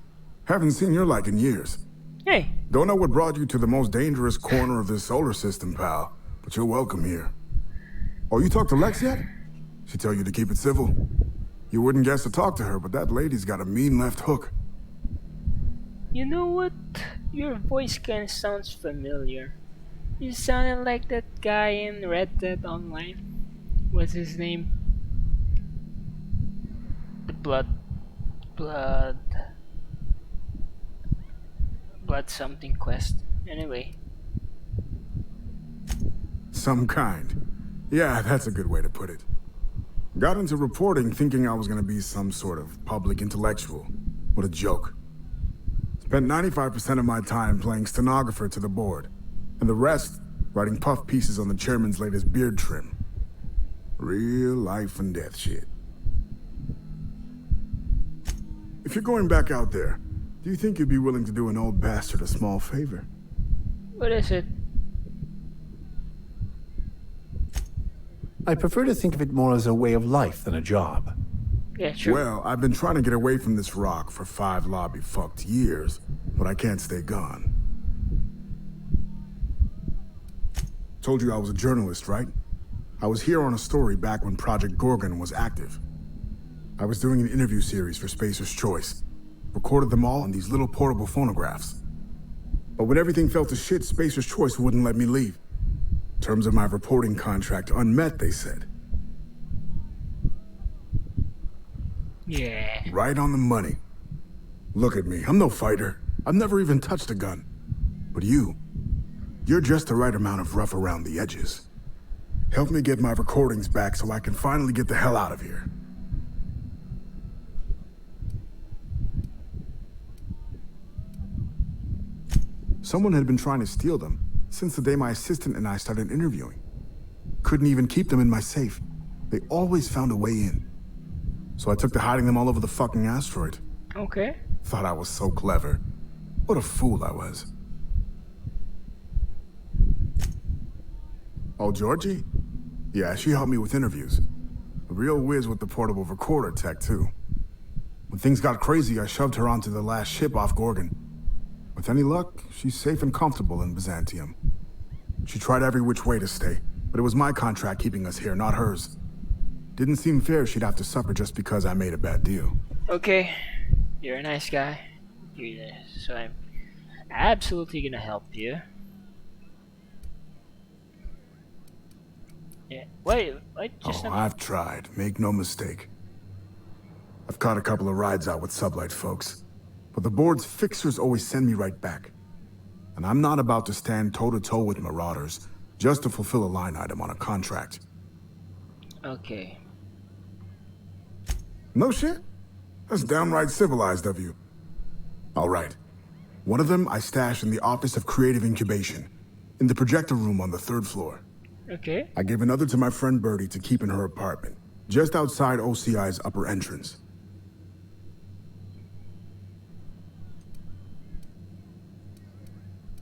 Haven't seen your like in years. Hey. Don't know what brought you to the most dangerous corner of this solar system, pal, but you're welcome here. Oh, you talked to Lex yet? She tell you to keep it civil? You wouldn't guess to talk to her, but that lady's got a mean left hook. You know what? Your voice kinda sounds familiar. You sounded like that guy in Red Dead Online. What's his name? The blood something quest. Anyway. Some kind. Yeah, that's a good way to put it. Got into reporting thinking I was gonna be some sort of public intellectual. What a joke. Spent 95% of my time playing stenographer to the board, and the rest writing puff pieces on the chairman's latest beard trim. Real life and death shit. If you're going back out there, do you think you'd be willing to do an old bastard a small favor? What is it? I prefer to think of it more as a way of life than a job. Yeah, true. Well, I've been trying to get away from this rock for 5 lobby-fucked years, but I can't stay gone. Told you I was a journalist, right? I was here on a story back when Project Gorgon was active. I was doing an interview series for Spacer's Choice. Recorded them all on these little portable phonographs. But when everything fell to shit, Spacer's Choice wouldn't let me leave. Terms of my reporting contract unmet, they said. Yeah. Right on the money. Look at me, I'm no fighter. I've never even touched a gun. But you're just the right amount of rough around the edges. Help me get my recordings back so I can finally get the hell out of here. Someone had been trying to steal them since the day my assistant and I started interviewing. Couldn't even keep them in my safe. They always found a way in. So I took to hiding them all over the fucking asteroid. Okay. Thought I was so clever. What a fool I was. Oh, Georgie? Yeah, she helped me with interviews. A real whiz with the portable recorder tech, too. When things got crazy, I shoved her onto the last ship off Gorgon. With any luck, she's safe and comfortable in Byzantium. She tried every which way to stay, but it was my contract keeping us here, not hers. Didn't seem fair she'd have to suffer just because I made a bad deal. Okay. You're a nice guy. So I'm absolutely gonna help you. Yeah. Wait, just I've tried. Make no mistake. I've caught a couple of rides out with sublight folks. But the board's fixers always send me right back. And I'm not about to stand toe-to-toe with marauders just to fulfill a line item on a contract. Okay. No shit? That's downright civilized of you. All right. One of them I stash in the Office of Creative Incubation, in the projector room on the 3rd floor. Okay. I gave another to my friend Birdie to keep in her apartment, just outside OCI's upper entrance.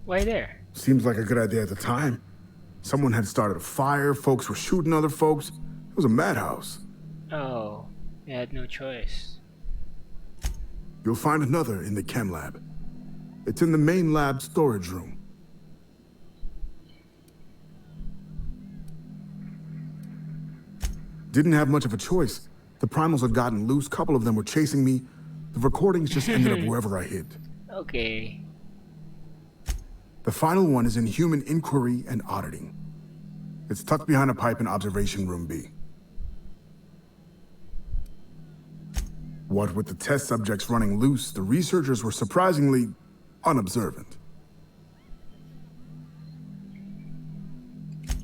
Why there? Seems like a good idea at the time. Someone had started a fire, folks were shooting other folks. It was a madhouse. Oh, you had no choice. You'll find another in the chem lab. It's in the main lab storage room. Didn't have much of a choice. The primals had gotten loose, couple of them were chasing me. The recordings just ended up wherever I hid. Okay. The final one is in human inquiry and auditing. It's tucked behind a pipe in Observation Room B. What with the test subjects running loose, the researchers were surprisingly unobservant.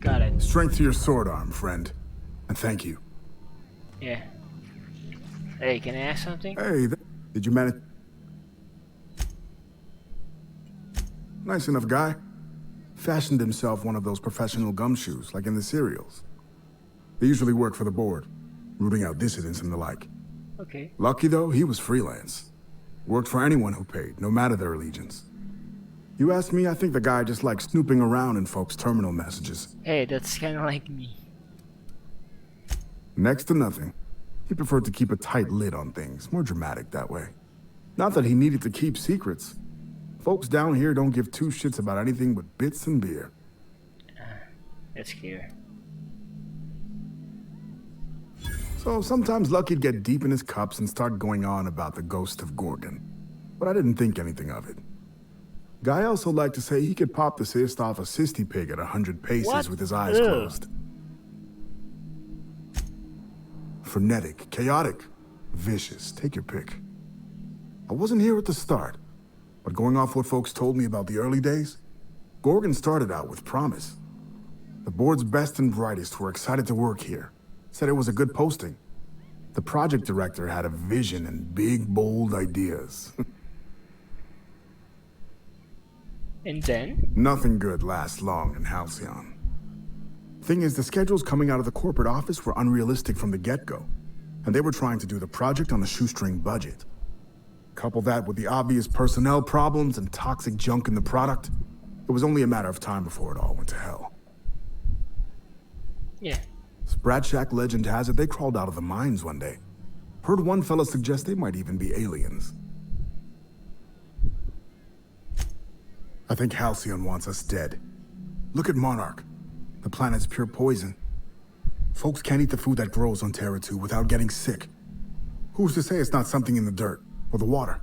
Got it. Strength to your sword arm, friend. And thank you. Yeah. Hey, can I ask something? Hey, did you manage? Nice enough guy. Fashioned himself one of those professional gumshoes, like in the serials. They usually work for the board, rooting out dissidents and the like. Okay. Lucky though, he was freelance. Worked for anyone who paid, no matter their allegiance. You ask me, I think the guy just likes snooping around in folks' terminal messages. Hey, that's kind of like me. Next to nothing. He preferred to keep a tight lid on things, more dramatic that way. Not that he needed to keep secrets. Folks down here don't give two shits about anything but bits and beer. That's clear. So sometimes Lucky'd get deep in his cups and start going on about the ghost of Gorgon. But I didn't think anything of it. Guy also liked to say he could pop the cyst off a cysty pig at 100 paces with his eyes closed. Frenetic, chaotic, vicious, take your pick. I wasn't here at the start, but going off what folks told me about the early days, Gorgon started out with promise. The board's best and brightest were excited to work here, said it was a good posting. The project director had a vision and big, bold ideas. And then? Nothing good lasts long in Halcyon. Thing is, the schedules coming out of the corporate office were unrealistic from the get-go, and they were trying to do the project on a shoestring budget. Couple that with the obvious personnel problems and toxic junk in the product, it was only a matter of time before it all went to hell. Yeah. Sprat Shack legend has it they crawled out of the mines one day. Heard one fella suggest they might even be aliens. I think Halcyon wants us dead. Look at Monarch. The planet's pure poison. Folks can't eat the food that grows on Terra 2 without getting sick. Who's to say it's not something in the dirt or the water?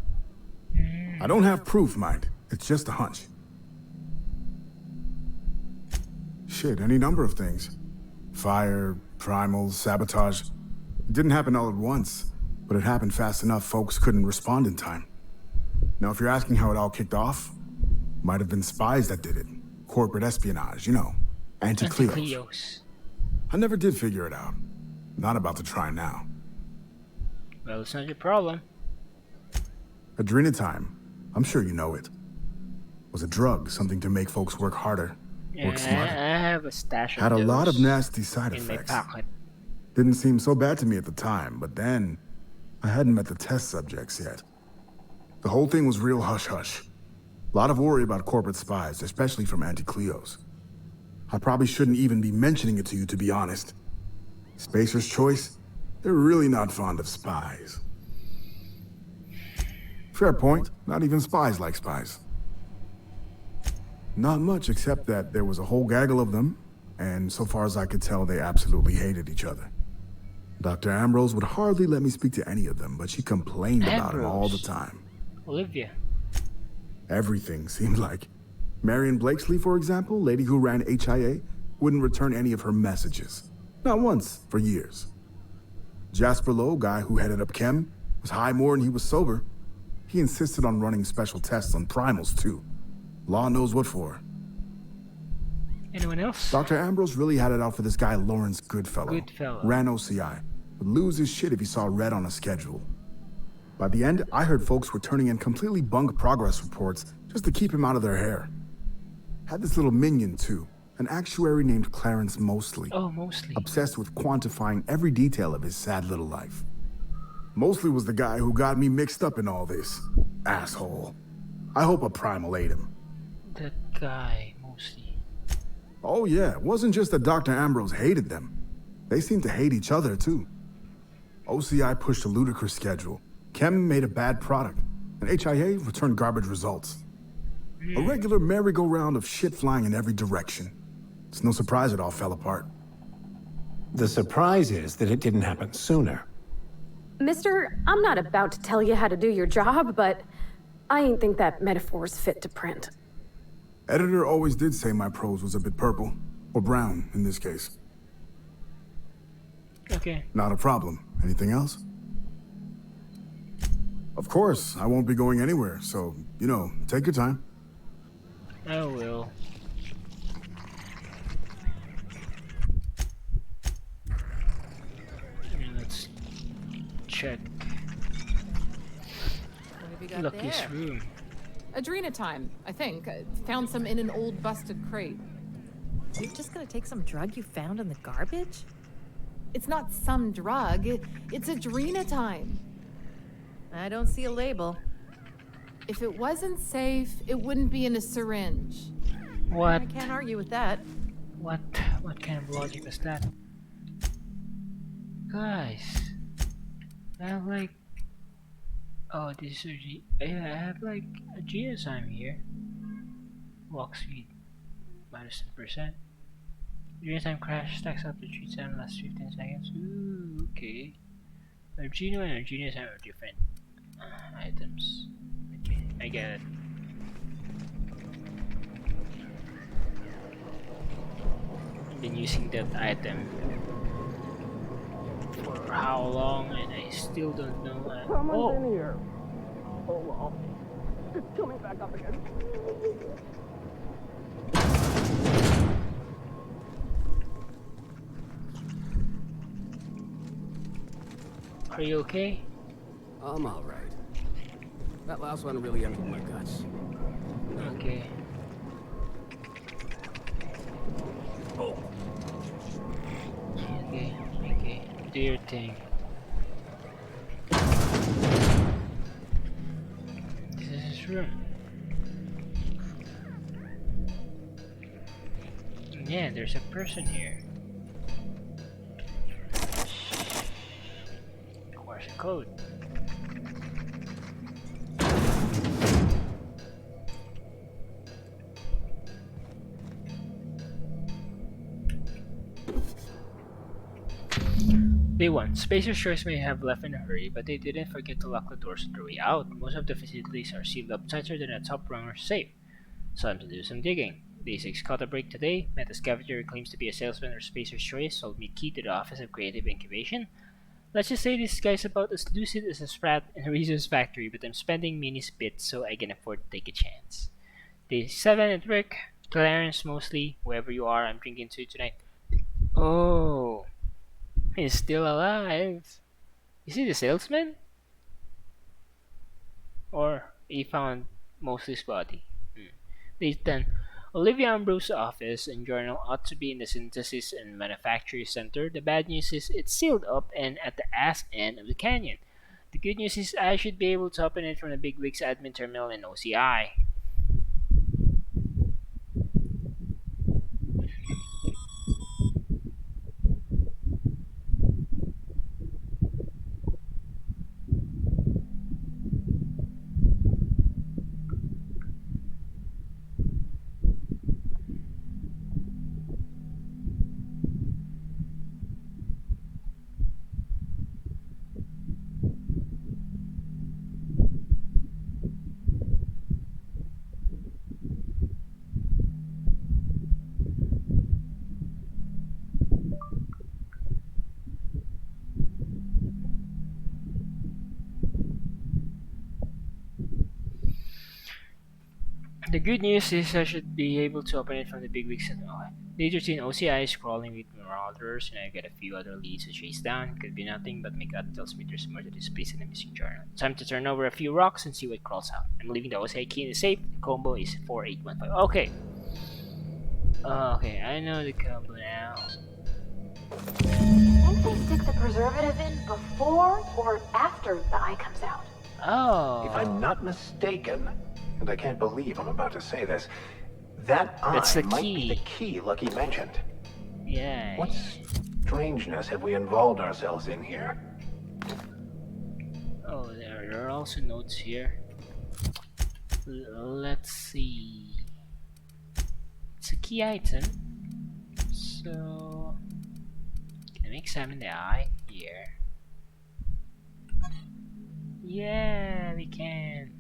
I don't have proof, mind. It's just a hunch. Shit, any number of things. Fire, primals, sabotage. It didn't happen all at once, but it happened fast enough folks couldn't respond in time. Now, if you're asking how it all kicked off, might have been spies that did it. Corporate espionage, you know. Anti-Cleos. I never did figure it out. Not about to try now. Well, it's not your problem. Adrenatime. I'm sure you know it. Was a drug, something to make folks work harder, work smarter. I have a stash of Had a lot of those nasty side in effects. my pocket. Didn't seem so bad to me at the time, but then I hadn't met the test subjects yet. The whole thing was real hush-hush. A lot of worry about corporate spies, especially from Anti-Cleos. I probably shouldn't even be mentioning it to you, to be honest. Spacer's Choice, they're really not fond of spies. Fair point. Not even spies like spies. Not much, except that there was a whole gaggle of them, and so far as I could tell, they absolutely hated each other. Dr. Ambrose would hardly let me speak to any of them, but she complained about him all the time. Olivia. Everything seemed like. Marion Blakesley, for example, lady who ran HIA, wouldn't return any of her messages. Not once, for years. Jasper Lowe, guy who headed up Chem, was high more than he was sober. He insisted on running special tests on primals, too. Law knows what for. Anyone else? Dr. Ambrose really had it out for this guy Lawrence Goodfellow. Goodfellow. Ran OCI. Would lose his shit if he saw red on a schedule. By the end, I heard folks were turning in completely bunk progress reports just to keep him out of their hair. Had this little minion, too. An actuary named Clarence Mosley. Oh, Mosley. Obsessed with quantifying every detail of his sad little life. Mosley was the guy who got me mixed up in all this. Asshole. I hope a primal ate him. That guy, Mosley. Oh yeah, it wasn't just that Dr. Ambrose hated them. They seemed to hate each other, too. OCI pushed a ludicrous schedule. Chem made a bad product, and HIA returned garbage results. A regular merry-go-round of shit flying in every direction. It's no surprise it all fell apart. The surprise is that it didn't happen sooner. Mister, I'm not about to tell you how to do your job, but I ain't think that metaphor's fit to print. Editor always did say my prose was a bit purple. Or brown, in this case. Okay. Not a problem. Anything else? Of course, I won't be going anywhere, so, you know, take your time. I will. Let's check What have you got Lucky's there? room. Adrena time, I think. I found some in an old busted crate. You're just gonna take some drug you found in the garbage? It's not some drug. It's Adrena time. I don't see a label. If it wasn't safe, it wouldn't be in a syringe. What? I can't argue with that. What kind of logic is that? Guys, I have like... Oh, this is I have like a geosime here. Walk speed -10%. Geosime crash stacks up to 3 times last 15 seconds. Ooh, okay. Argino and Arginosime are different items. Okay, I get it. I've been using that item for how long, and I still don't know. Someone's in here. Oh well. It's coming back up again. Are you okay? I'm alright. That last one really emptied my guts. Okay. Oh. Okay, okay. Do your thing. This is his room. Yeah, there's a person here. Where's the code? Day 1. Spacer's choice may have left in a hurry, but they didn't forget to lock the doors on their way out. Most of the facilities are sealed up tighter than a top runner safe. So time to do some digging. Day 6 caught a break today. Met a scavenger who claims to be a salesman or Spacer's choice, sold me key to the Office of Creative Incubation. Let's just say this guy's about as lucid as a sprat in a resource factory, but I'm spending mini bits so I can afford to take a chance. Day 7 at work. Clarence mostly. Whoever you are, I'm drinking to tonight. Oh. He's still alive. Is he the salesman? Or he found Mosley's body? Day 10. Olivia Ambrose's office and journal ought to be in the Synthesis and Manufacturing Center. The bad news is it's sealed up and at the ass end of the canyon. The good news is I should be able to open it from the Bigwig's admin terminal in OCI. The good news is I should be able to open it from the Bigwig's terminal. Day 13, OCI is crawling with marauders, and I've got a few other leads to chase down. Could be nothing, but my gut tells me there's more to this place in the missing journal. Time to turn over a few rocks and see what crawls out. I'm leaving the OCI key in the safe. The combo is 4815. Okay. Okay, I know the combo now. I think they stick the preservative in before or after the eye comes out. Oh. If I'm not mistaken, and I can't believe I'm about to say this, that That's eye the might key. be the key Lucky mentioned. Yeah. What strangeness have we involved ourselves in here? Oh, there are also notes here. Let's see. It's a key item. So, can we examine the eye here? Yeah, we can.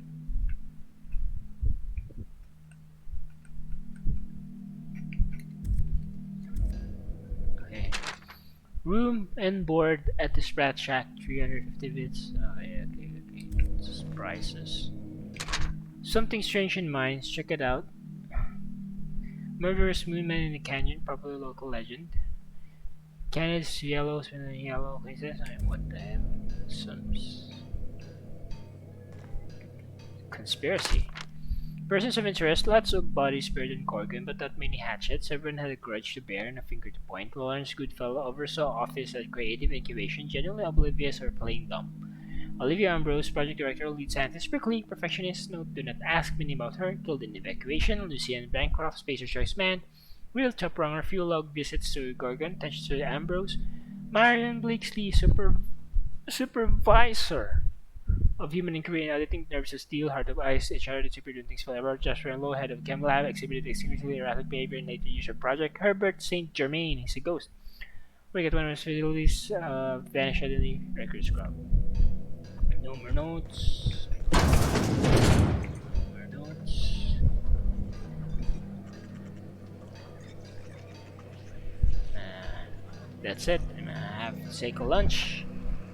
Room and board at the Sprat Shack, 350 bits. Oh, yeah, okay. Just prices. Something strange in mines, check it out. Murderous Moonman in the Canyon, probably a local legend. Canada's yellow, spinning yellow. Is this? What the hell? Some conspiracy. Persons of interest, lots of bodies buried in Gorgon, but not many hatchets. Everyone had a grudge to bear and a finger to point. Lawrence Goodfellow oversaw office at creative incubation, generally oblivious or plain dumb. Olivia Ambrose, project director, lead scientist, prickly, perfectionist, note, do not ask many about her, killed in evacuation, Lucian Bancroft, Spacer's choice man, real top runner, fuel log visits to Gorgon, attention to Ambrose, Marion Blakesley, supervisor of human inquiry and auditing, nerves of steel, heart of ice, HR to super doing things forever, Joshua Low, head of Chem Lab, exhibited extremely erratic behavior in later user project, Herbert St. Germain, he's a ghost. We get one of his facilities, vanished suddenly, record scrub. No more notes. No more notes. That's it. I'm gonna have to take a lunch.